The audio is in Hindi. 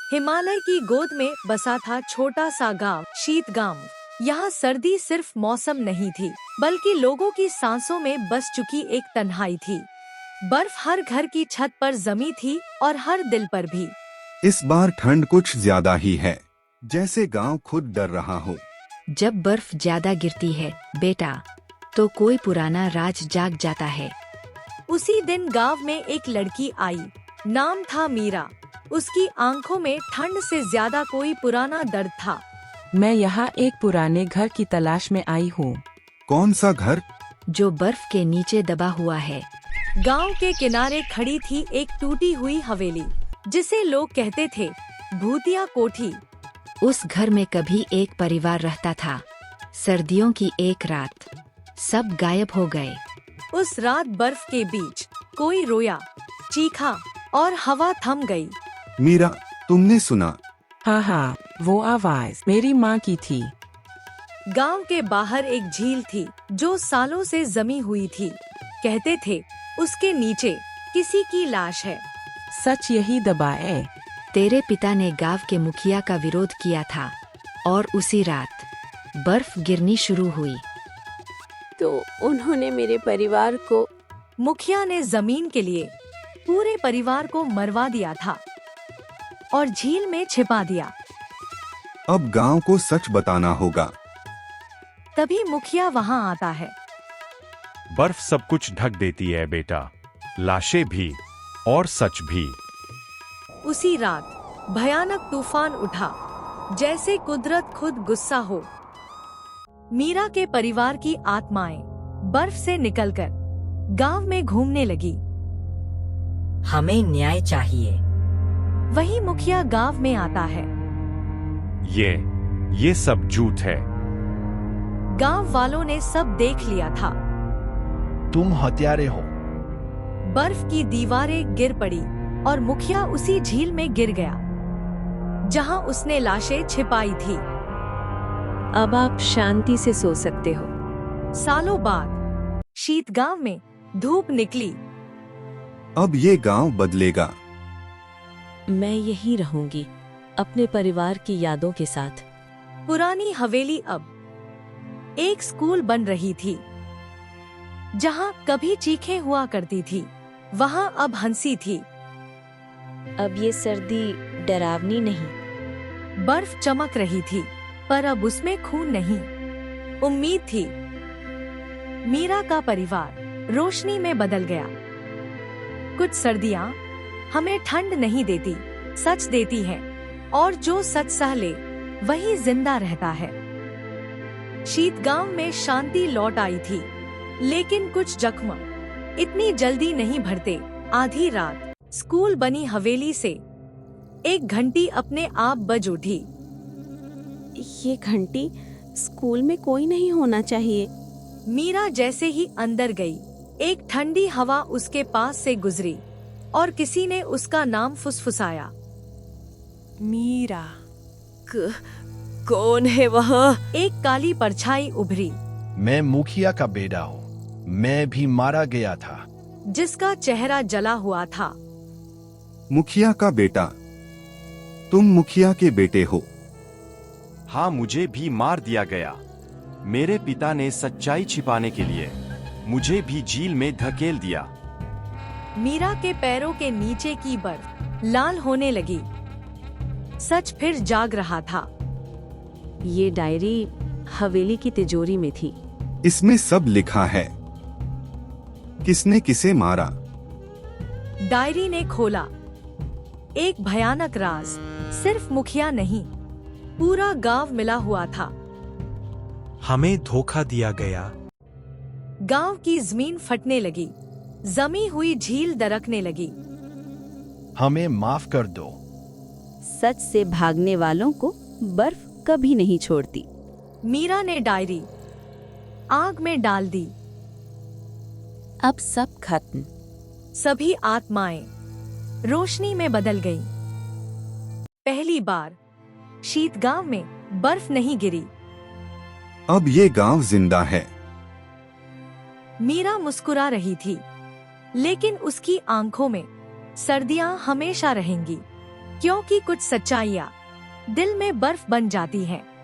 हिमालय की गोद में बसा था छोटा सा गांव, शीतगांव। यहाँ सर्दी सिर्फ मौसम नहीं थी, बल्कि लोगों की सांसों में बस चुकी एक तन्हाई थी। बर्फ हर घर की छत पर जमी थी और हर दिल पर भी। इस बार ठंड कुछ ज्यादा ही है, जैसे गांव खुद डर रहा हो। जब बर्फ ज्यादा गिरती है बेटा, तो कोई पुराना राज जाग जाता है। उसी दिन गांव में एक लड़की आई, नाम था मीरा। उसकी आंखों में ठंड से ज्यादा कोई पुराना दर्द था। मैं यहाँ एक पुराने घर की तलाश में आई हूँ। कौन सा घर? जो बर्फ के नीचे दबा हुआ है। गांव के किनारे खड़ी थी एक टूटी हुई हवेली, जिसे लोग कहते थे भूतिया कोठी। उस घर में कभी एक परिवार रहता था। सर्दियों की एक रात सब गायब हो गए। उस रात बर्फ के बीच कोई रोया, चीखा और हवा थम गई। मीरा, तुमने सुना? हाँ, वो आवाज मेरी माँ की थी। गांव के बाहर एक झील थी जो सालों से जमी हुई थी। कहते थे उसके नीचे किसी की लाश है। सच यही दबाए। तेरे पिता ने गांव के मुखिया का विरोध किया था और उसी रात बर्फ गिरनी शुरू हुई। तो उन्होंने मेरे परिवार को। मुखिया ने जमीन के लिए पूरे परिवार को मरवा दिया था और झील में छिपा दिया। अब गांव को सच बताना होगा। तभी मुखिया वहां आता है। बर्फ सब कुछ ढक देती है बेटा, लाशें भी और सच भी। उसी रात भयानक तूफान उठा, जैसे कुदरत खुद गुस्सा हो। मीरा के परिवार की आत्माएं बर्फ से निकलकर गांव में घूमने लगी। हमें न्याय चाहिए। वही मुखिया गांव में आता है। ये सब झूठ है। गांव वालों ने सब देख लिया था। तुम हत्यारे हो। बर्फ की दीवारें गिर पड़ी और मुखिया उसी झील में गिर गया, जहां उसने लाशें छिपाई थी। अब आप शांति से सो सकते हो। सालों बाद शीतगांव में धूप निकली। अब ये गांव बदलेगा। मैं यहीं रहूंगी, अपने परिवार की यादों के साथ। पुरानी हवेली अब एक स्कूल बन रही थी। जहां कभी चीखें हुआ करती थी, वहां अब हंसी थी। अब ये सर्दी डरावनी नहीं। बर्फ चमक रही थी, पर अब उसमें खून नहीं, उम्मीद थी। मीरा का परिवार रोशनी में बदल गया। कुछ सर्दियां हमें ठंड नहीं देती, सच देती हैं, और जो सच सह ले वही जिंदा रहता है। शीतगांव में शांति लौट आई थी, लेकिन कुछ जख्म इतनी जल्दी नहीं भरते। आधी रात स्कूल बनी हवेली से एक घंटी अपने आप बज उठी। ये घंटी, स्कूल में कोई नहीं होना चाहिए। मीरा जैसे ही अंदर गई, एक ठंडी हवा उसके पास से गुजरी और किसी ने उसका नाम फुसफुसाया। मीरा। कौन है वह? एक काली परछाई उभरी। मैं मुखिया का बेटा हूँ। मैं भी मारा गया था। जिसका चेहरा जला हुआ था। मुखिया का बेटा? तुम मुखिया के बेटे हो? हाँ, मुझे भी मार दिया गया। मेरे पिता ने सच्चाई छिपाने के लिए मुझे भी झील में धकेल दिया। मीरा के पैरों के नीचे की बर्फ लाल होने लगी। सच फिर जाग रहा था। ये डायरी हवेली की तिजोरी में थी। इसमें सब लिखा है। किसने किसे मारा? डायरी ने खोला। एक भयानक राज। सिर्फ मुखिया नहीं, पूरा गांव मिला हुआ था। हमें धोखा दिया गया। गांव की जमीन फटने लगी, जमी हुई झील दरकने लगी। हमें माफ कर दो। सच से भागने वालों को बर्फ कभी नहीं छोड़ती। मीरा ने डायरी आग में डाल दी। अब सब खत्म। सभी आत्माएं रोशनी में बदल गईं। पहली बार शीतगांव में बर्फ नहीं गिरी। अब ये गांव जिंदा है। मीरा मुस्कुरा रही थी, लेकिन उसकी आंखों में सर्दियां हमेशा रहेंगी। क्योंकि कुछ सच्चाइयाँ दिल में बर्फ बन जाती हैं।